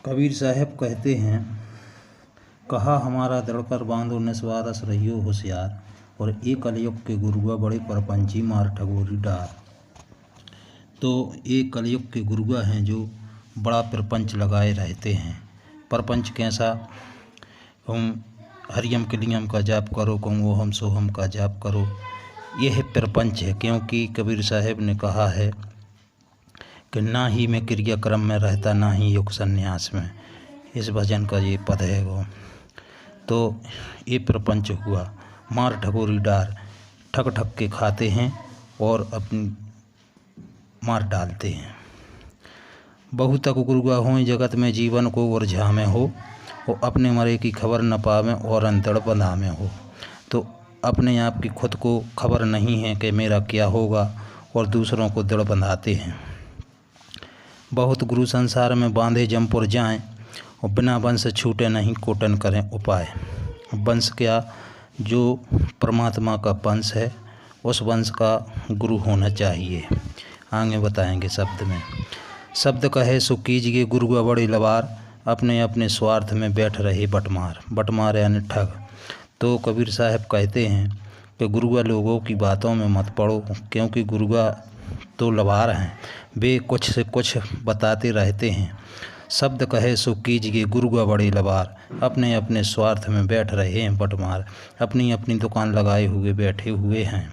कबीर साहब कहते हैं, कहा हमारा दड़कर बांधो निस्वारस रहियो होशियार, और एक कलयुग के गुरुआ बड़े परपंची मार ठगोरी डार। तो एक कलयुग के गुरुआ हैं जो बड़ा प्रपंच लगाए रहते हैं। प्रपंच कैसा? हम हरियम क्लियम का जाप करो, कहूँ वो हम सोहम का जाप करो, यह प्रपंच है। क्योंकि कबीर साहब ने कहा है कि ना ही मैं क्रियाक्रम में रहता, ना ही योग संन्यास में। इस भजन का ये पद है वो। तो ये प्रपंच हुआ। मार ठगोरी डार, ठग ठग के खाते हैं और अपनी मार डालते हैं। बहु तक गुरुआ हों जगत में जीवन को और झामे हो, वो अपने मरे की खबर न पावे और अंतड़ बंधा में हो। तो अपने आप की खुद को खबर नहीं है कि मेरा क्या होगा, और दूसरों को दड़ बंधाते हैं। बहुत गुरु संसार में बांधे जमपुर जाएं, और बिना वंश छूटे नहीं कोटन करें उपाय। वंश क्या? जो परमात्मा का वंश है, उस वंश का गुरु होना चाहिए। आगे बताएंगे शब्द में। शब्द कहे सो कीजिए गुरुआ बड़े लवार, अपने अपने स्वार्थ में बैठ रहे बटमार। बटमार यानी ठग। तो कबीर साहब कहते हैं कि गुरुआ लोगों की बातों में मत पड़ो, क्योंकि गुरुआ तो लवार हैं, वे कुछ से कुछ बताते रहते हैं। शब्द कहे सो कीजिए गुरुआ बड़े लवार, अपने अपने स्वार्थ में बैठ रहे हैं बटमार। अपनी अपनी दुकान लगाए हुए बैठे हुए हैं।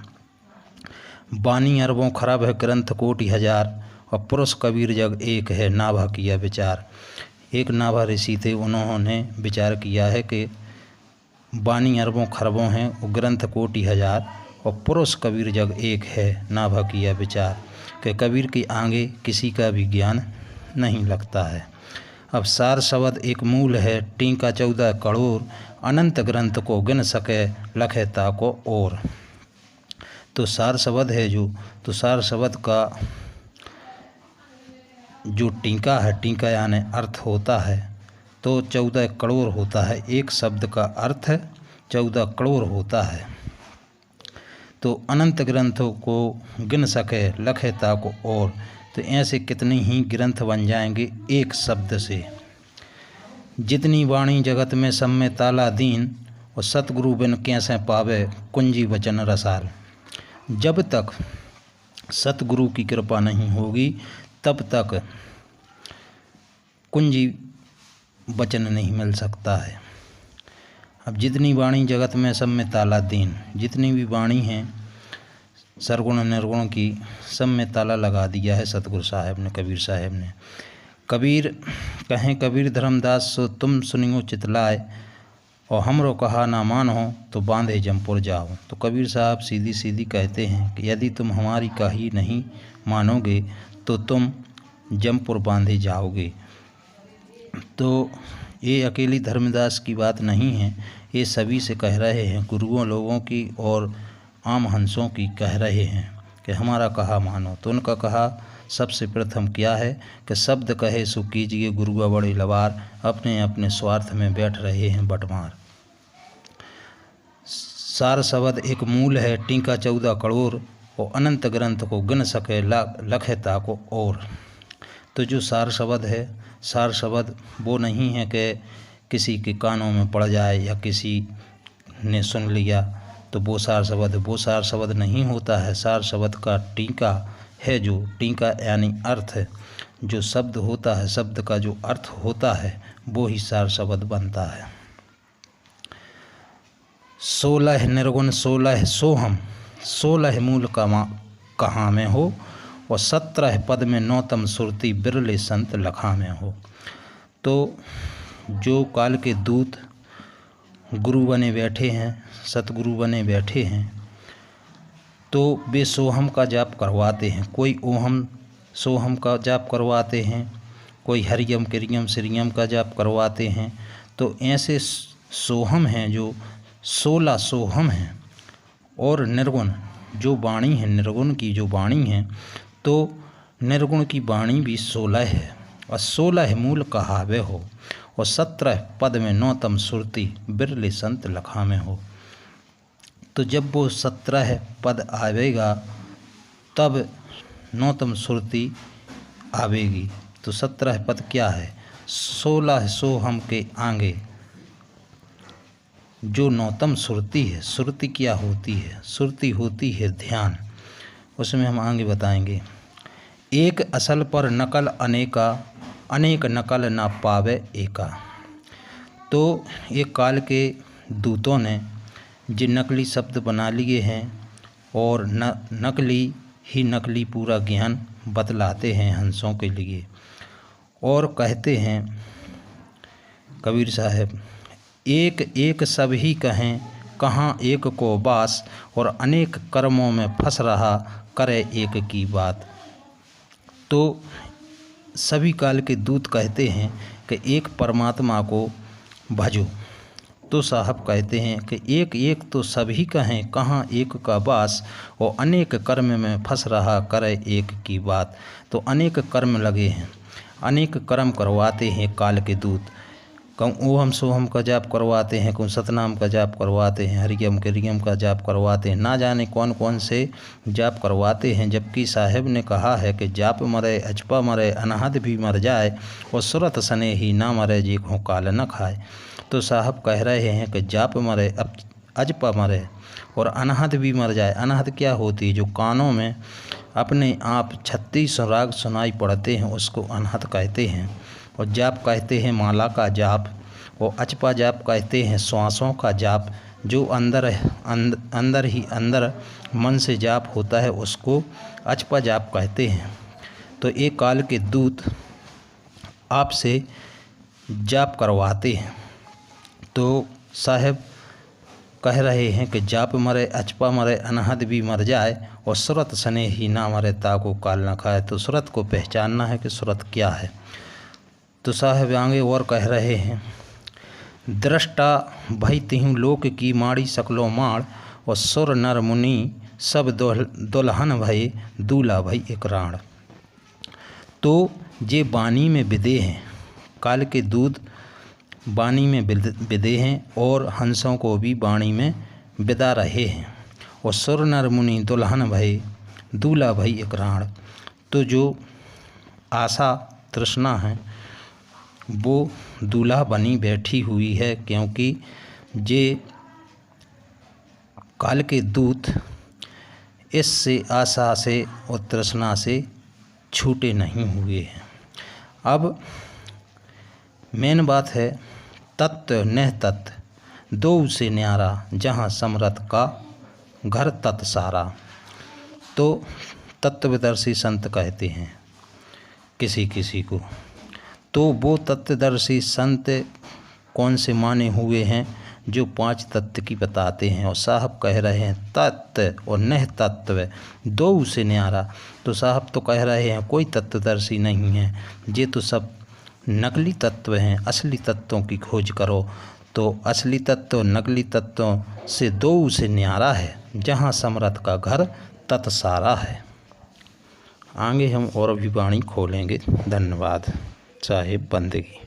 बानी अरबों खराब है ग्रंथ कोटि हजार, और पुरुष कबीर जग एक है नाभा किया विचार। एक नाभा ऋषि थे, उन्होंने विचार किया है कि बानी अरबों खरबों हैं और ग्रंथ कोटि हजार, और पुरुष कबीर जग एक है नाभा किया विचार। कि कबीर के आगे किसी का भी ज्ञान नहीं लगता है। अब सार शब्द एक मूल है, टीका 14 करोड़, अनंत ग्रंथ को गिन सके लखे ताको और। तो सार शब्द है जो, तो सार शब्द का जो टीका है, टीका यानी अर्थ होता है, तो 14 करोड़ होता है। एक शब्द का अर्थ 14 करोड़ होता है। तो अनंत ग्रंथों को गिन सके लखे ताको और। तो ऐसे कितने ही ग्रंथ बन जाएंगे एक शब्द से। जितनी वाणी जगत में सब में ताला दीन, और सतगुरु बिन कैसे पावे कुंजी वचन रसाल। जब तक सतगुरु की कृपा नहीं होगी, तब तक कुंजी वचन नहीं मिल सकता है। अब जितनी वाणी जगत में सब में ताला दीन, जितनी भी वाणी हैं सरगुण निर्गुण की, सब में ताला लगा दिया है सतगुरु साहब ने, कबीर साहब ने। कबीर कहें कबीर धर्मदास सो तुम सुनियो चितलाए, और हमरो कहा ना मानो तो बांधे जमपुर जाओ। तो कबीर साहब सीधी सीधी कहते हैं कि यदि तुम हमारी कही नहीं मानोगे तो तुम जमपुर बांधे जाओगे। तो ये अकेली धर्मदास की बात नहीं है, ये सभी से कह रहे हैं, गुरुओं लोगों की और आम हंसों की कह रहे हैं कि हमारा कहा मानो। तो उनका कहा सबसे प्रथम क्या है कि शब्द कहे सो कीजिए गुरुआ बड़े लवार, अपने अपने स्वार्थ में बैठ रहे हैं बटमार। सार शब्द एक मूल है, टीका 14 करोड़, और अनंत ग्रंथ को गिन सके लखे ताको और। तो जो सार शब्द है, सार शब्द वो नहीं है कि किसी के कानों में पड़ जाए या किसी ने सुन लिया तो वो सार शब्द, वो सार शब्द नहीं होता है। सार शब्द का टीका है, जो टीका यानी अर्थ, जो शब्द होता है, शब्द का जो अर्थ होता है, वो ही सार शब्द बनता है। 16 निर्गुण 16 सोहम, 16 मूल कहाँ में हो, और 17 पद में नौतम सुरती बिरले संत लखा में हो। तो जो काल के दूत गुरु बने बैठे हैं, सतगुरु बने बैठे हैं, तो वे सोहम का जाप करवाते हैं। कोई ओहम सोहम का जाप करवाते हैं, कोई हरियम क्रियम श्रियम का जाप करवाते हैं। तो ऐसे सोहम हैं जो 16 सोहम हैं। और निर्गुण जो वाणी है, निर्गुण की जो वाणी है, तो निर्गुण की वाणी भी 16 है, और 16 मूल कहावे हो, और 17 पद में नौतम सुरती बिरले संत लखा में हो। तो जब वो 17 पद आवेगा तब नौतम सुरती आवेगी। तो 17 पद क्या है? 1600 हम के आगे। जो नौतम सुरती है, सुरती क्या होती है? सुरती होती है ध्यान, उसमें हम आगे बताएंगे। एक असल पर नकल अनेका, अनेक नकल ना पावे एका। तो ये काल के दूतों ने जो नकली शब्द बना लिए हैं और नकली ही नकली पूरा ज्ञान बतलाते हैं हंसों के लिए, और कहते हैं कबीर साहब, एक एक सब ही कहें कहाँ एक को बास, और अनेक कर्मों में फंस रहा करे एक की बात। तो सभी काल के दूत कहते हैं कि एक परमात्मा को भजो। तो साहब कहते हैं कि एक एक तो सभी कहें कहाँ एक का बास, और अनेक कर्म में फंस रहा करे एक की बात। तो अनेक कर्म लगे हैं, अनेक कर्म करवाते हैं काल के दूत। कहूँ ओहम सोहम का जाप करवाते हैं, कहूँ सतनाम का जाप करवाते हैं, हरियम क्रियम का जाप करवाते हैं, ना जाने कौन कौन से जाप करवाते हैं। जबकि साहिब ने कहा है कि जाप मरे अजपा मरे अनहद भी मर जाए, और सुरत सने ही ना मरे जे को काल न खाए। तो साहब कह रहे हैं कि जाप मरे अजपा मरे और अनहद भी मर जाए। अनहद क्या होती है? जो कानों में अपने आप 36 राग सुनाई पड़ते हैं, उसको अनहद कहते हैं। और जाप कहते हैं माला का जाप, और अचपा जाप कहते हैं श्वासों का जाप। जो अंदर ही अंदर मन से जाप होता है उसको अचपा जाप कहते हैं। तो एक काल के दूत आपसे जाप करवाते हैं। तो साहब कह रहे हैं कि जाप मरे अचपा मरे अनहद भी मर जाए, और सुरत सने ही ना मरे ताको काल न खाए। तो सुरत को पहचानना है कि सुरत क्या है। तो साहब आगे और कह रहे हैं, दृष्टा भई तिहु लोक की माड़ी सकलो माड़, और सुर नर मुनि सब दुल्हन भये दूल्हा भई एक राण। तो ये वाणी में विदे हैं, काल के दूत वाणी में विदे हैं, और हंसों को भी वाणी में विदा रहे हैं। और सुर नर मुनि दुल्हन भये दूल्हा भई एक राण। तो जो आशा तृष्णा है वो दूल्हा बनी बैठी हुई है, क्योंकि ये काल के दूत इससे आशा से और तृष्णा से छूटे नहीं हुए हैं। अब मेन बात है तत्व नह तत्व दो से न्यारा, जहाँ समरथ का घर तत् सारा। तो तत्वदर्शी संत कहते हैं किसी किसी को। तो वो तत्वदर्शी संत कौन से माने हुए हैं? जो 5 तत्व की बताते हैं। और साहब कह रहे हैं तत्व और नह तत्व दो से न्यारा। तो साहब तो कह रहे हैं कोई तत्वदर्शी नहीं है, ये तो सब नकली तत्व हैं। असली तत्वों की खोज करो। तो असली तत्व नकली तत्वों से दो से न्यारा है, जहाँ समरथ का घर तत् सारा है। आगे हम और भी वाणी खोलेंगे। धन्यवाद। साहिब बंदगी।